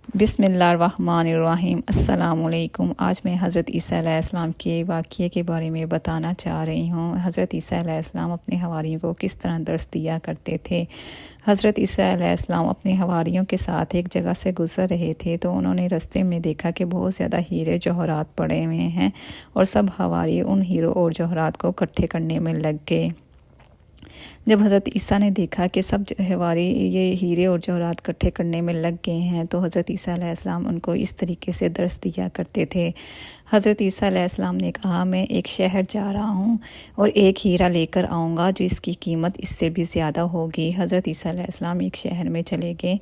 بسم اللہ الرحمن الرحیم۔ السلام علیکم۔ آج میں حضرت عیسیٰ علیہ السلام کے واقعے کے بارے میں بتانا چاہ رہی ہوں۔ حضرت عیسیٰ علیہ السلام اپنے حواریوں کو کس طرح درس دیا کرتے تھے۔ حضرت عیسیٰ علیہ السلام اپنے حواریوں کے ساتھ ایک جگہ سے گزر رہے تھے تو انہوں نے رستے میں دیکھا کہ بہت زیادہ ہیرے جوہرات پڑے ہوئے ہیں اور سب حواری ان ہیروں اور جوہرات کو اکٹھے کرنے میں لگ گئے۔ جب حضرت عیسیٰ نے دیکھا کہ سب حواری یہ ہیرے اور جوہرات اکٹھے کرنے میں لگ گئے ہیں تو حضرت عیسیٰ علیہ السلام ان کو اس طریقے سے درس دیا کرتے تھے۔ حضرت عیسیٰ علیہ السلام نے کہا، میں ایک شہر جا رہا ہوں اور ایک ہیرا لے کر آؤں گا جس کی قیمت اس سے بھی زیادہ ہوگی۔ حضرت عیسیٰ علیہ السلام ایک شہر میں چلے گئے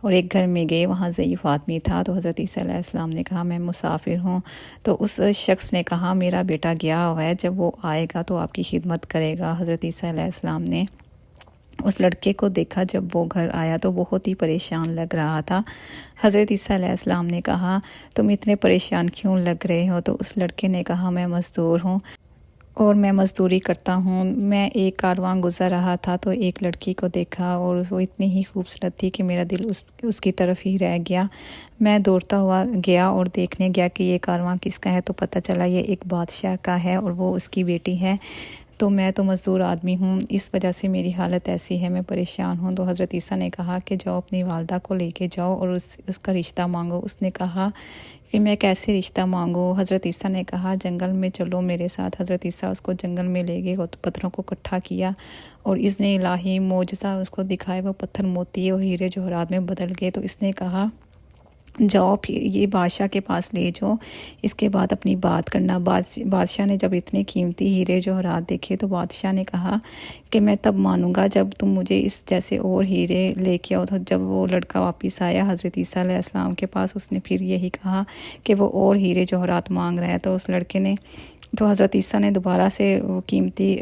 اور ایک گھر میں گئے، وہاں ضعیف آدمی تھا تو حضرت عیسیٰ علیہ السلام نے کہا، میں مسافر ہوں۔ تو اس شخص نے کہا، میرا بیٹا گیا ہوا ہے، جب وہ آئے گا تو آپ کی خدمت کرے گا۔ حضرت عیسیٰ علیہ السلام نے اس لڑکے کو دیکھا، جب وہ گھر آیا تو بہت ہی پریشان لگ رہا تھا۔ حضرت عیسیٰ علیہ السلام نے کہا، تم اتنے پریشان کیوں لگ رہے ہو؟ تو اس لڑکے نے کہا، میں مزدور ہوں اور میں مزدوری کرتا ہوں۔ میں ایک کارواں گزر رہا تھا تو ایک لڑکی کو دیکھا اور وہ اتنی ہی خوبصورت تھی کہ میرا دل اس کی طرف ہی رہ گیا۔ میں دوڑتا ہوا گیا اور دیکھنے گیا کہ یہ کارواں کس کا ہے تو پتہ چلا یہ ایک بادشاہ کا ہے اور وہ اس کی بیٹی ہے۔ تو میں تو مزدور آدمی ہوں، اس وجہ سے میری حالت ایسی ہے، میں پریشان ہوں۔ تو حضرت عیسیٰ نے کہا کہ جاؤ اپنی والدہ کو لے کے جاؤ اور اس کا رشتہ مانگو۔ اس نے کہا کہ میں کیسے رشتہ مانگوں؟ حضرت عیسیٰ نے کہا، جنگل میں چلو میرے ساتھ۔ حضرت عیسیٰ اس کو جنگل میں لے گئے اور پتھروں کو اکٹھا کیا اور اس نے الہی معجزہ اس کو دکھائے، وہ پتھر موتی اور ہیرے جوہرات میں بدل گئے۔ تو اس نے کہا، جاؤ پھر یہ بادشاہ کے پاس لے جاؤ، اس کے بعد اپنی بات کرنا۔ بادشاہ نے جب اتنے قیمتی ہیرے جوہرات دیکھے تو بادشاہ نے کہا کہ میں تب مانوں گا جب تم مجھے اس جیسے اور ہیرے لے کے آؤ۔ تو جب وہ لڑکا واپس آیا حضرت عیسیٰ علیہ السلام کے پاس، اس نے پھر یہی کہا کہ وہ اور ہیرے جوہرات مانگ رہا ہے۔ تو اس لڑکے نے تو حضرت عیسیٰ نے دوبارہ سے وہ قیمتی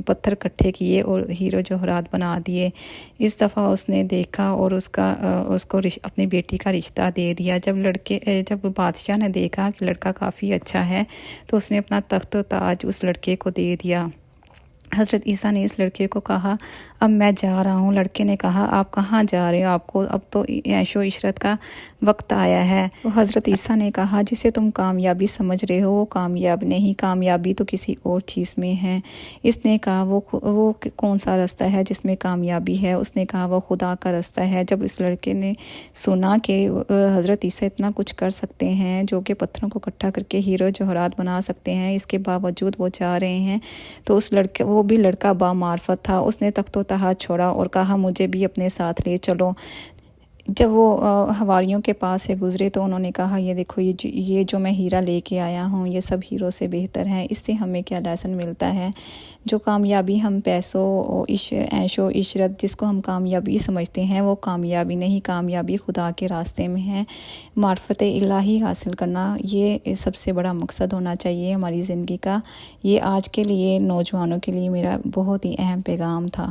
پتھر اکٹھے کیے اور ہیرے جوہرات بنا دیے۔ اس دفعہ اس نے دیکھا اور اس کو اپنی بیٹی کا رشتہ دے دیا۔ جب بادشاہ نے دیکھا کہ لڑکا کافی اچھا ہے تو اس نے اپنا تخت و تاج اس لڑکے کو دے دیا۔ حضرت عیسیٰ نے اس لڑکے کو کہا، اب میں جا رہا ہوں۔ لڑکے نے کہا، آپ کہاں جا رہے ہو؟ آپ کو اب تو عیش و عشرت کا وقت آیا ہے۔ تو حضرت عیسیٰ نے کہا، جسے تم کامیابی سمجھ رہے ہو وہ کامیاب نہیں، کامیابی تو کسی اور چیز میں ہے۔ اس نے کہا، وہ کون سا راستہ ہے جس میں کامیابی ہے؟ اس نے کہا، وہ خدا کا راستہ ہے۔ جب اس لڑکے نے سنا کہ حضرت عیسیٰ اتنا کچھ کر سکتے ہیں، جو کہ پتھروں کو اکٹھا کر کے ہیرے جوہرات بنا سکتے ہیں، اس کے باوجود وہ چاہ رہے ہیں، تو وہ بھی لڑکا با معرفت تھا۔ اس نے تخت و تاج چھوڑا اور کہا، مجھے بھی اپنے ساتھ لے چلو۔ جب وہ حواریوں کے پاس سے گزرے تو انہوں نے کہا، یہ دیکھو یہ جو میں ہیرا لے کے آیا ہوں یہ سب ہیروں سے بہتر ہے۔ اس سے ہمیں کیا لیسن ملتا ہے؟ جو کامیابی ہم پیسوں عیش و عشرت جس کو ہم کامیابی سمجھتے ہیں وہ کامیابی نہیں، کامیابی خدا کے راستے میں ہے۔ معرفت الہی حاصل کرنا یہ سب سے بڑا مقصد ہونا چاہیے ہماری زندگی کا۔ یہ آج کے لیے نوجوانوں کے لیے میرا بہت ہی اہم پیغام تھا۔